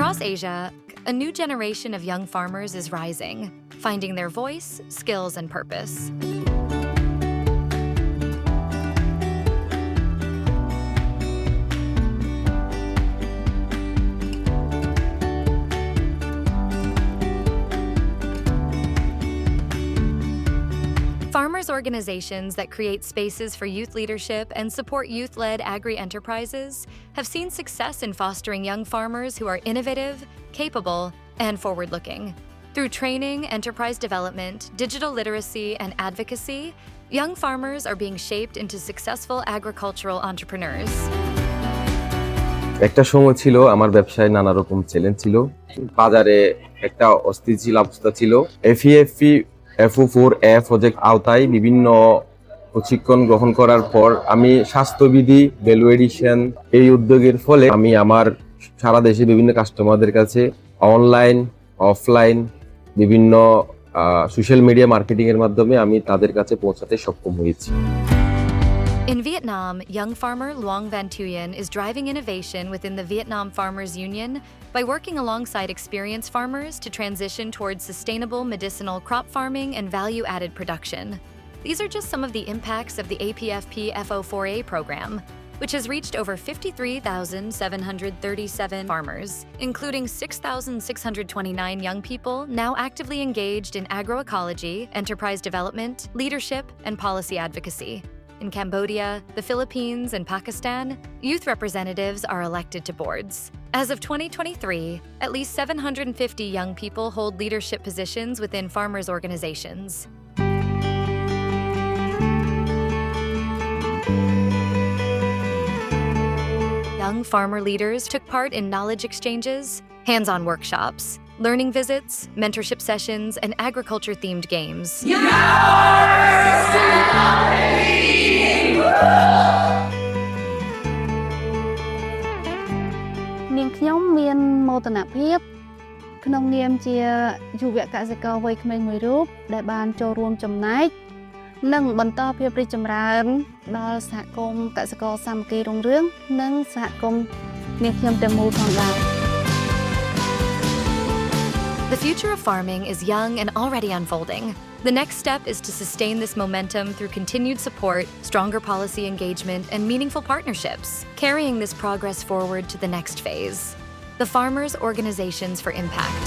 Across Asia, a new generation of young farmers is rising, finding their voice, skills, and purpose. Farmers' organizations that create spaces for youth leadership and support youth-led agri-enterprises have seen success in fostering young farmers who are innovative, capable, and forward-looking. Through training, enterprise development, digital literacy, and advocacy, young farmers are being shaped into successful agricultural entrepreneurs. একটা সময় ছিল আমার ব্যবসায় নানা রকম challenge ছিল। বাজারে একটা অস্থিতিশীল অবস্থা ছিল। FEFP FO4A প্রজেক্ট আওতায় বিভিন্ন প্রশিক্ষণ গ্রহণ করার পর আমি স্বাস্থ্যবিধি ভ্যালু এডিশন এই উদ্যোগের ফলে আমি আমার সারা দেশে বিভিন্ন কাস্টমারদের কাছে অনলাইন অফলাইন বিভিন্ন সোশ্যাল মিডিয়া মার্কেটিং এর মাধ্যমে আমি তাদের কাছে পৌঁছাতে সক্ষম হয়েছি। In Vietnam, young farmer Luong Van Thuyen is driving innovation within the Vietnam Farmers Union by working alongside experienced farmers to transition towards sustainable medicinal crop farming and value-added production. These are just some of the impacts of the APFP FO4A program, which has reached over 53,737 farmers, including 6,629 young people now actively engaged in agroecology, enterprise development, leadership, and policy advocacy. In Cambodia, the Philippines, and Pakistan, youth representatives are elected to boards. As of 2023, at least 750 young people hold leadership positions within farmers' organizations. Young farmer leaders took part in knowledge exchanges, hands-on workshops, learning visits, mentorship sessions, and agriculture-themed games. Niềm nhóm miền mô tả nạp hiếp Nông niềm chia dù vẹn cả dịch cầu với mình mới rút đại bàn cho ruộng chấm nách nâng bần to phía bì chấm rán đó xã công cả dịch cầu xăm kỳ rung rướng nâng xã công niềm nhóm tầm mô thẳng đào. The future of farming is young and already unfolding. The next step is to sustain this momentum through continued support, stronger policy engagement, and meaningful partnerships, carrying this progress forward to the next phase. The Farmers' Organizations for Impact.